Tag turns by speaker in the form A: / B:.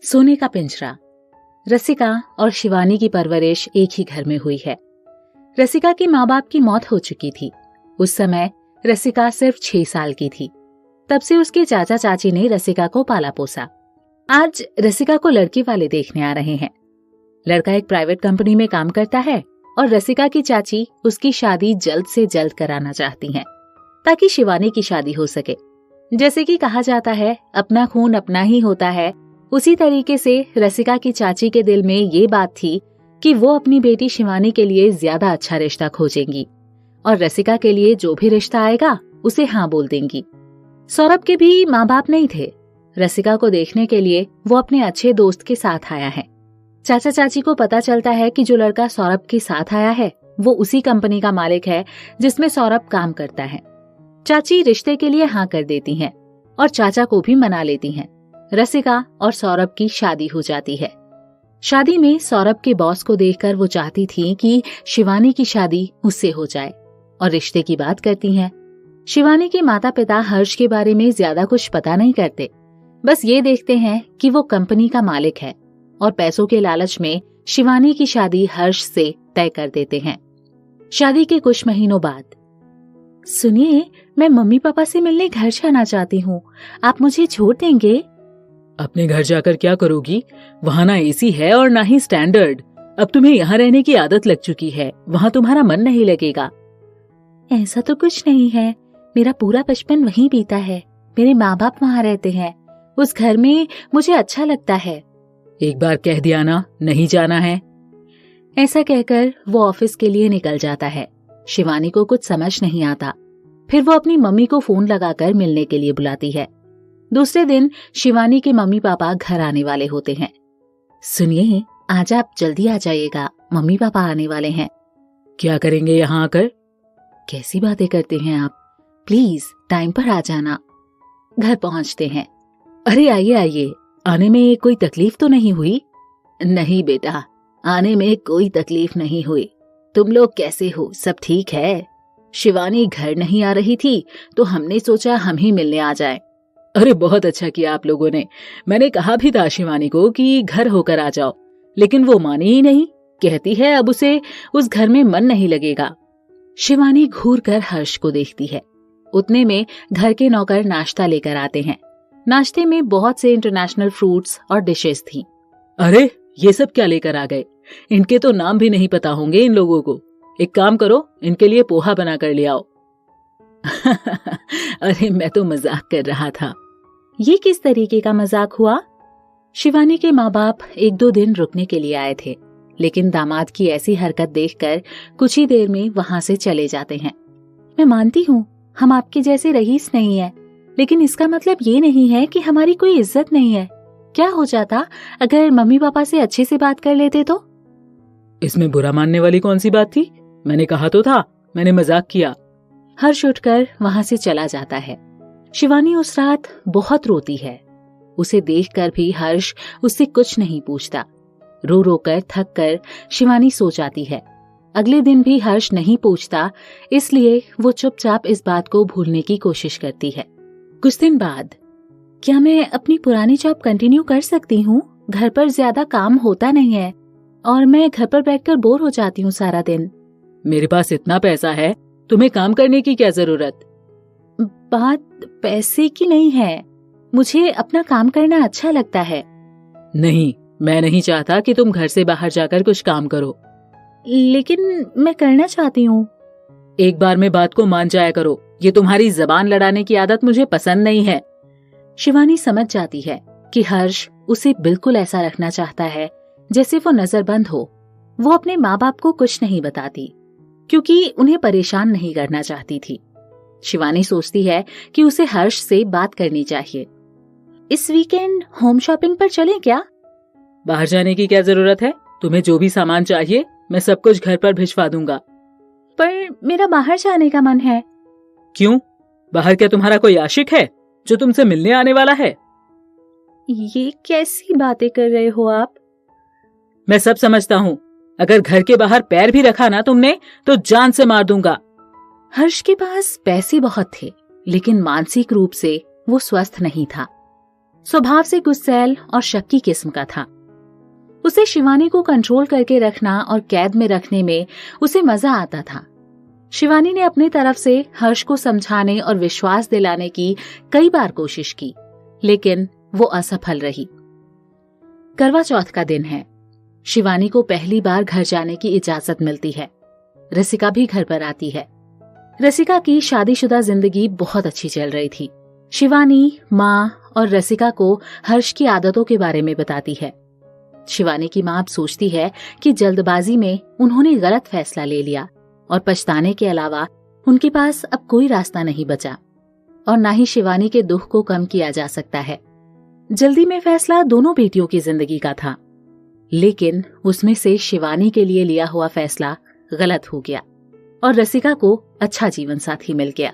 A: सोने का पिंजरा। रसिका और शिवानी की परवरिश एक ही घर में हुई है। रसिका के माँ बाप की मौत हो चुकी थी। उस समय रसिका सिर्फ 6 साल की थी। तब से उसके चाचा चाची ने रसिका को पाला पोसा। आज रसिका को लड़के वाले देखने आ रहे हैं। लड़का एक प्राइवेट कंपनी में काम करता है और रसिका की चाची उसकी शादी जल्द से जल्द कराना चाहती हैं, ताकि शिवानी की शादी हो सके। जैसे कि कहा जाता है, अपना खून अपना ही होता है, उसी तरीके से रसिका की चाची के दिल में ये बात थी कि वो अपनी बेटी शिवानी के लिए ज्यादा अच्छा रिश्ता खोजेंगी और रसिका के लिए जो भी रिश्ता आएगा उसे हाँ बोल देंगी। सौरभ के भी माँ बाप नहीं थे। रसिका को देखने के लिए वो अपने अच्छे दोस्त के साथ आया है। चाचा चाची को पता चलता है कि जो लड़का सौरभ के साथ आया है वो उसी कंपनी का मालिक है जिसमें सौरभ काम करता है। चाची रिश्ते के लिए हाँ कर देती हैं और चाचा को भी मना लेती हैं। रसिका और सौरभ की शादी हो जाती है। शादी में सौरभ के बॉस को देखकर वो चाहती थी कि शिवानी की शादी उससे हो जाए और रिश्ते की बात करती हैं। शिवानी के माता पिता हर्ष के बारे में ज्यादा कुछ पता नहीं करते, बस ये देखते हैं कि वो कंपनी का मालिक है और पैसों के लालच में शिवानी की शादी हर्ष से तय कर देते हैं। शादी के कुछ महीनों बाद, सुनिए, मैं मम्मी पापा से मिलने घर जाना चाहती हूँ, आप मुझे छोड़ देंगे?
B: अपने घर जाकर क्या करोगी? वहाँ ना एसी है और ना ही स्टैंडर्ड। अब तुम्हें यहाँ रहने की आदत लग चुकी है, वहाँ तुम्हारा मन नहीं लगेगा।
A: ऐसा तो कुछ नहीं है, मेरा पूरा बचपन वहीं बीता है। मेरे माँ बाप वहाँ रहते हैं, उस घर में मुझे अच्छा लगता है।
B: एक बार कह दिया ना, नहीं जाना है।
A: ऐसा कहकर वो ऑफिस के लिए निकल जाता है। शिवानी को कुछ समझ नहीं आता। फिर वो अपनी मम्मी को फोन लगाकर मिलने के लिए बुलाती है। दूसरे दिन शिवानी के मम्मी पापा घर आने वाले होते हैं। सुनिए, आज आप जल्दी आ जाइएगा, मम्मी पापा आने वाले हैं।
B: क्या करेंगे यहाँ आकर?
A: कैसी बातें करते हैं आप, प्लीज टाइम पर आ जाना। घर पहुँचते हैं।
B: अरे आइए आइए, आने में कोई तकलीफ तो नहीं हुई?
A: नहीं बेटा, आने में कोई तकलीफ नहीं हुई। तुम लोग कैसे हो, सब ठीक है? शिवानी घर नहीं आ रही थी तो हमने सोचा हम ही मिलने आ जाएं।
B: अरे बहुत अच्छा किया आप लोगों ने। मैंने कहा भी था शिवानी को कि घर होकर आ जाओ, लेकिन वो मानी ही नहीं। कहती है अब उसे उस घर में मन नहीं लगेगा।
A: शिवानी घूर कर हर्ष को देखती है। उतने में घर के नौकर नाश्ता लेकर आते हैं। नाश्ते में बहुत से इंटरनेशनल फ्रूट्स और डिशेस थी।
B: अरे ये सब क्या लेकर आ गए? इनके तो नाम भी नहीं पता होंगे इन लोगों को। एक काम करो, इनके लिए पोहा बना कर ले आओ।
A: अरे मैं तो मजाक कर रहा था। ये किस तरीके का मजाक हुआ? शिवानी के माँ बाप 1-2 दिन रुकने के लिए आए थे, लेकिन दामाद की ऐसी हरकत देखकर कुछ ही देर में वहां से चले जाते हैं। मैं मानती हूँ हम आपके जैसे रईस नहीं है, लेकिन इसका मतलब ये नहीं है कि हमारी कोई इज्जत नहीं है। क्या हो जाता अगर मम्मी पापा से अच्छे से बात कर लेते तो?
B: इसमें बुरा मानने वाली कौन सी बात थी? मैंने कहा तो था, मैंने मजाक किया।
A: हर्ष उठकर वहां से चला जाता है। शिवानी उस रात बहुत रोती है। उसे देखकर भी हर्ष उससे कुछ नहीं पूछता। रो रो कर थक कर शिवानी सो जाती है। अगले दिन भी हर्ष नहीं पूछता, इसलिए वो चुपचाप इस बात को भूलने की कोशिश करती है। कुछ दिन बाद, क्या मैं अपनी पुरानी जॉब कंटिन्यू कर सकती हूँ? घर पर ज्यादा काम होता नहीं है और मैं घर पर बैठकर बोर हो जाती हूँ सारा दिन।
B: मेरे पास इतना पैसा है, तुम्हें काम करने की क्या जरूरत?
A: बात पैसे की नहीं है, मुझे अपना काम करना अच्छा लगता है।
B: नहीं, मैं नहीं चाहता कि तुम घर से बाहर जाकर कुछ काम करो।
A: लेकिन मैं करना चाहती हूँ।
B: एक बार में बात को मान जाया करो। ये तुम्हारी जबान लड़ाने की आदत मुझे पसंद नहीं है।
A: शिवानी समझ जाती है कि हर्ष उसे बिल्कुल ऐसा रखना चाहता है जैसे वो नजरबंद हो। वो अपने माँ बाप को कुछ नहीं बताती क्योंकि उन्हें परेशान नहीं करना चाहती थी। शिवानी सोचती है कि उसे हर्ष से बात करनी चाहिए। इस वीकेंड होम शॉपिंग पर चलें क्या?
B: बाहर जाने की क्या जरूरत है? तुम्हें जो भी सामान चाहिए मैं सब कुछ घर पर भिजवा दूंगा।
A: पर मेरा बाहर जाने का मन है।
B: क्यों? बाहर क्या तुम्हारा कोई आशिक है जो तुमसे मिलने आने वाला है?
A: ये कैसी बातें कर रहे हो आप?
B: मैं सब समझता हूँ। अगर घर के बाहर पैर भी रखा ना तुमने तो जान से मार दूंगा।
A: हर्ष के पास पैसे बहुत थे, लेकिन मानसिक रूप से वो स्वस्थ नहीं था। स्वभाव से गुस्सैल और शक्की किस्म का था। उसे शिवानी को कंट्रोल करके रखना और कैद में रखने में उसे मजा आता था। शिवानी ने अपनी तरफ से हर्ष को समझाने और विश्वास दिलाने की कई बार कोशिश की, लेकिन वो असफल रही। करवा चौथ का दिन है। शिवानी को पहली बार घर जाने की इजाजत मिलती है। रसिका भी घर पर आती है। रसिका की शादीशुदा जिंदगी बहुत अच्छी चल रही थी। शिवानी माँ और रसिका को हर्ष की आदतों के बारे में बताती है। शिवानी की माँ अब सोचती है कि जल्दबाजी में उन्होंने गलत फैसला ले लिया और पछताने के अलावा उनके पास अब कोई रास्ता नहीं बचा और ना ही शिवानी के दुख को कम किया जा सकता है। जल्दी में फैसला दोनों बेटियों की जिंदगी का था, लेकिन उसमें से शिवानी के लिए लिया हुआ फैसला गलत हो गया और रसिका को अच्छा जीवन साथी मिल गया।